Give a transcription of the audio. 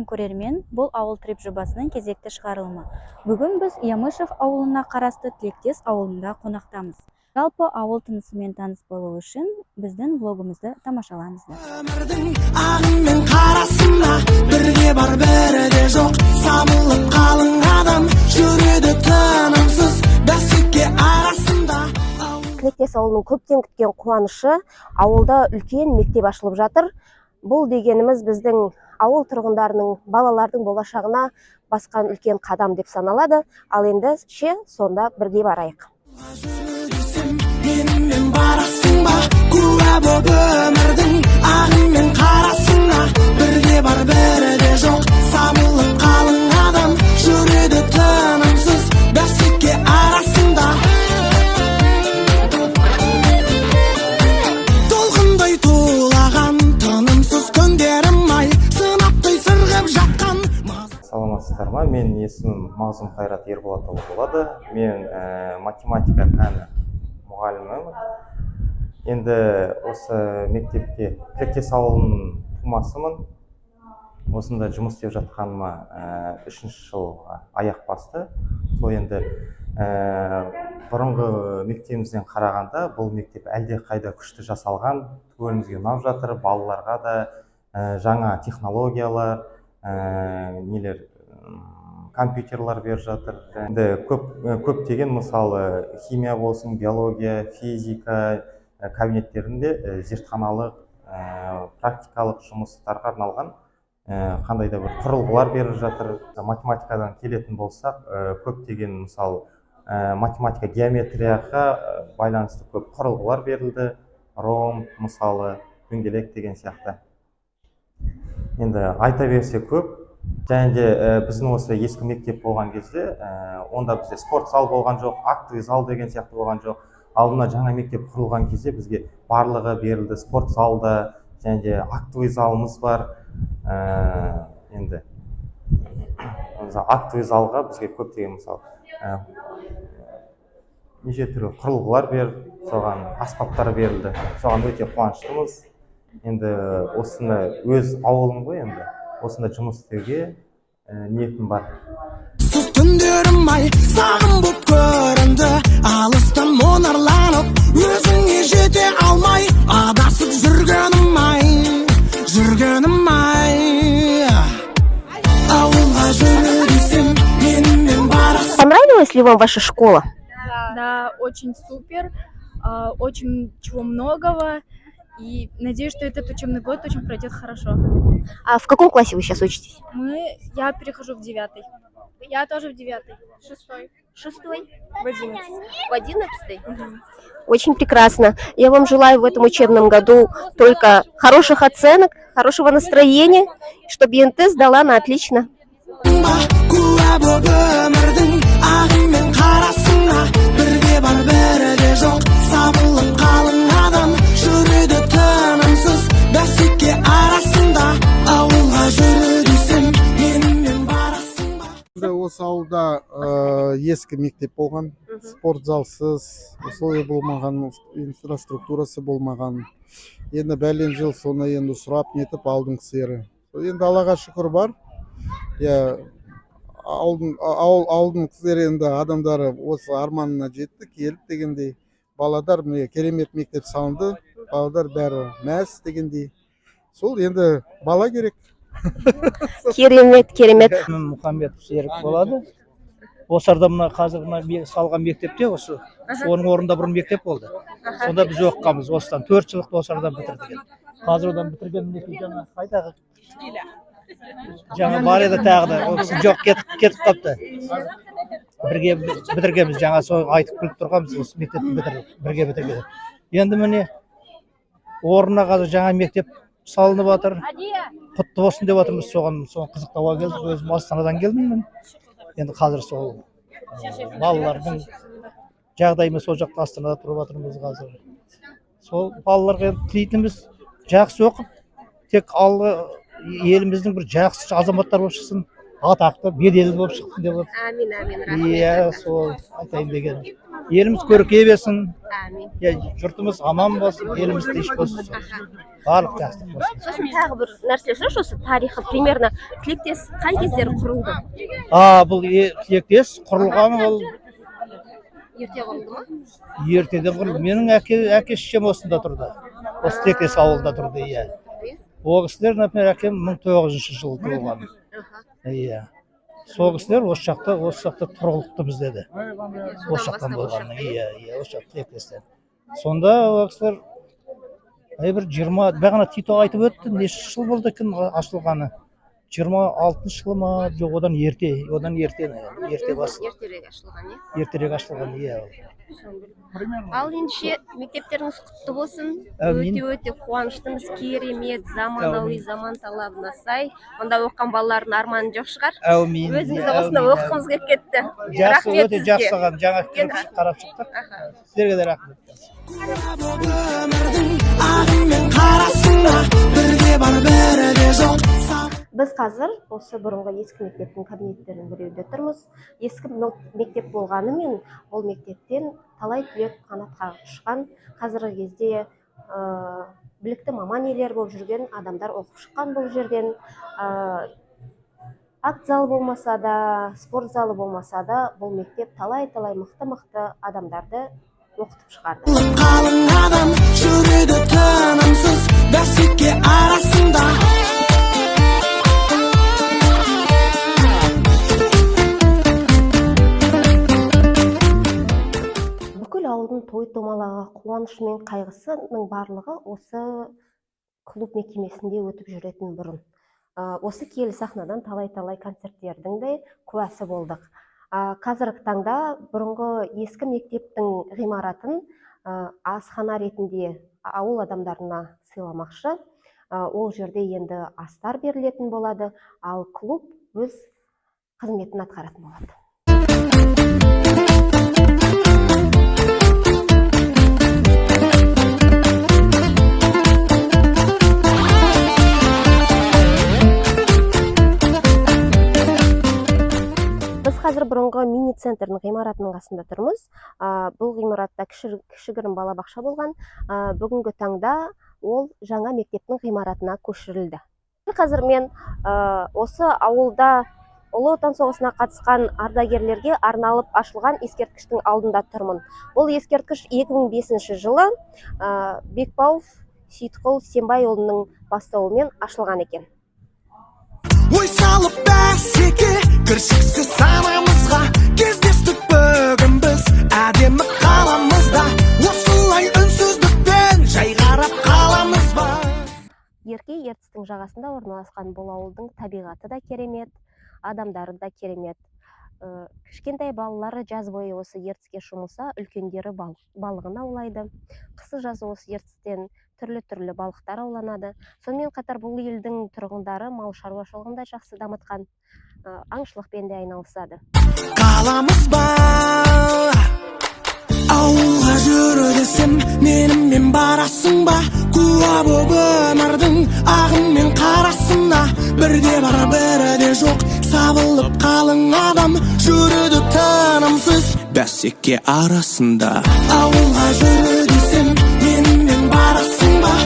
көрермен, бұл ауыл трип жобасының кезекті шығарылымы. Бүгін біз Ямышев ауылына қарасты Тілектес ауылында қонақтамыз. Жалпы ауыл тынысымен таныс болу үшін біздің влогымызды тамашалаңыздар. Өмірдің ағымен қарасында бірге бар бірде жоқ, сабылып қалың адам жүреді тынымсыз бәсеке арасында. Тілектес ауылының көптен күткен қуанышы, ауылда үлкен мектеп ашылып жатыр. Бұл дегеніміз біздің ауыл тұрғындарының балалардың болашағына басқан үлкен қадам деп саналады. Ал енді сонда бірге барайық. Менімен барасың ба, куә боп өмірдің ағымен қарасына бірге бар бірде жоқ, сабылып қалың адам жүреді тынымсыз бәсеке арасында. Толқындай тулаған тынымсыз күндерім ай, сынаптай сырғып жатқан. Саламатсыздар ма? Менің есімім Мағзұм Қайрат Ерболатұлы болады. Мен математика пәні мұғалімімін. Енді осы мектепке Тілектес ауылының тумасымын. Осында жұмыс істеп жатқаныма 3-ші жыл аяқ басты. Сол енді бұрынғы мектебімізден қарағанда бұл мектеп әлде қайда күшті жасалған, көңілімізге ұнап жатыр. Балаларға да жаңа технологиялар, компьютерлар беріп жатыр. Енді көптеген мысалы химия болсын, биология, физика кабинеттерінде зертханалық, практикалық жұмыстарға арналған қандай да бір құрылғылар беріп жатыр. Математикадан келетін болсақ, көптеген мысалы математика геометрияға байланысты көп құрылғылар берілді. Ром, мысалы, дөңгелек деген сияқты. Енді айта берсе көп. Және де біздің осы ескі мектеп болған кезде, онда бізде спорт зал болған жоқ, актовый зал деген сияқты болған жоқ. Алдына жаңа мектеп құрылған кезде бізге барлығы берілді. Спорт залда, және де актовый залымыз бар. Енді актовый залға бізге көптеген мысалы неше түрлі құрылғылар беріп, соған аспаптар берілді. Соған өте қуаныштымыз. Енді осыны өз ауылым ғой, енді осында жұмыс істеуге ниетім бар. Сыз түндерім ай, сағым бұп көрінді, алыстан мұнарланып, өзіңе жете алмай, адасып жүргенім ай. Ауылға жүру десем, менімен барасың. Понравилась ли вам ваша школа? Да, очень супер, очень чего многого. И надеюсь, что этот учебный год очень пройдет хорошо. А в каком классе вы сейчас учитесь? Я перехожу в 9-й. Я тоже в 9-й. 6-й. 6-й? В 11-й. В 11-й? Очень прекрасно. Я вам желаю в этом учебном году только хороших оценок, хорошего настроения, чтобы ЕНТ сдала на отлично. Осы ауылда ескі мектеп болған, спорт залсыз, условия болмаған, инфраструктурасы болмаған. Енді бәлен жыл соны енді сұрап нетіп алдың сері. Енді Аллаға шүкір бар. Ауылдың кісілері енді адамдары осы арманына жетті, келіп дегендей. Баладар керемет мектеп салынды, баладар бәрі мәз дегендей. Сол енді бала керек. Керемет. Мұхамбетов Серік болады. Осы арда мына қазір салған мектепте осы соның орнында бұрын мектеп болды. Сонда біз оқығанбыз. Осыдан 4 жылдық осы арадан бітірдік. Қазір одан бітірген мектеп жаңа қайдағы? Жаңа бар еді тағы да. Ол жоқ кетіп қалыпты. Бірге бітіргенбіз, жаңа сол айтып күліп тұрғанбыз, осы мектепті бітірдік, бірге бітірген. Енді міне орнына қазір жаңа мектеп салынып жатыр. Құтты болсын деп отырмыз, соған қызықтауға келдік. Өзім Астанадан келдім мен. Енді қазір сол балалардың жағдайымен сол жақта Астанада тұрып жатырмыз қазір. Сол балаларға тілейтініміз жақсы оқып, тек еліміздің бір жақсы азаматтар болып шықсын, атақты, беделді болып шықсын деп отыр. Амин. Иә, сол айтайын деген. еліміз көркейе берсін, Әмин. жұртымыз аман болсын, еліміз тыныш болсын. Барлық жақсылық болсын. Сосын тағы бір нәрсе сұрайыншы, осы тарихы примерно тілектес қай кездері құрылды? Бұл тілектес құрылғаны ол Ерте құрылды ма? ертеден құрылды. Менің әке-шешем осында тұрды. Осы тілектес ауылда тұрды, иә. Ол кісілер, например, әкем 1900 жылы туылған. Иә. Сол кісілер осы жақта тұрғылықты біздеді. Осы жақтан болғаннан, иә, осы жақта тілектестен. Сонда ол кісілер бір 20, бағана Тито айтып өтті, неше жыл болды екен ашылғаны? 26 жылы ма, жоқ, одан ерте басылды. Ертерек ашылған, е? Ертерек ашылған, иә. Ал ендеше мектептеріңіз құтты болсын. Әмин. Өте қуаныштымыз, керемет, заманауи, заман талабына сай. Онда оқыған балалардың арманы жоқ шығар. Әумин. Өзіңіз де осында оқығыңыз келіп кетті. Жақсы, Рахмет өте сізге. жақсы саған. Жаңа келіп қарап шықтық. Сіздерге де рахмет. өмірдің ағымен қарасына бірде бар бірде жоқ. Біз қазір осы бұрынғы ескі мектептің кабинеттерінің біреуінде тұрмыз. Ескі мектеп болғанымен, ол мектептен талай түлек қанатқа ұшқан. Қазіргі кезде білікті маман иелері болып жүрген адамдар оқып шыққан бұл жерден. Акт залы болмаса да, спорт залы болмаса да, бұл мектеп талай-талай мықты адамдарды оқытып шығарды. Қалың адам жүреді тынымсыз бәсеке арасында. Бүкіл ауылдың той-томалағы, қуанышы мен қайғысының барлығы осы клуб мекемесінде өтіп жүретін бұрын. Осы киелі сахнадан талай-талай концерттердің де куәсі болдық. Қазіргі таңда бұрынғы ескі мектептің ғимаратын асхана ретінде ауыл адамдарына сыйламақшы. Ол жерде енді астар берілетін болады, ал клуб өз қызметін атқаратын болады. Қазір бұрынғы мини-центрдің ғимаратының қасында тұрмыз. Бұл ғимаратта кішігірім балабақша болған. Бүгінгі таңда ол жаңа мектептің ғимаратына көшірілді. Қазір мен осы ауылда Ұлы Отан соғысына қатысқан ардагерлерге арналып ашылған ескерткіштің алдында тұрмын. Бұл ескерткіш 2005 жылы Бекбауов Сейітқұл Сембайұлының бастауымен ашылған екен. Ой салып бәсеке кіршіксіз санамызға кездестік бүгін біз әдемі қаламызда осылай үнсіздікпен жай қарап қаламыз ба. Ерке ертістің жағасында орналасқан бұл ауылдың табиғаты да керемет, адамдары да керемет. Кішкентай балалары жаз бойы осы ертіске шомылса, үлкендері балығын аулайды. Қысы жазы осы ертістен түрлі балықтар ауланады. Сонымен қатар бұл елдің тұрғындары мал шаруашылығында жақсы дамытқан, аңшылықпен де айналысады. Қаламыз ба ауылға жүру десем менімен барасың ба, куә боп өмірдің ағымен қарасына бірде бар бірде жоқ, сабылып қалың адам жүреді тынымсыз бәсеке арасында. Ауылға жүру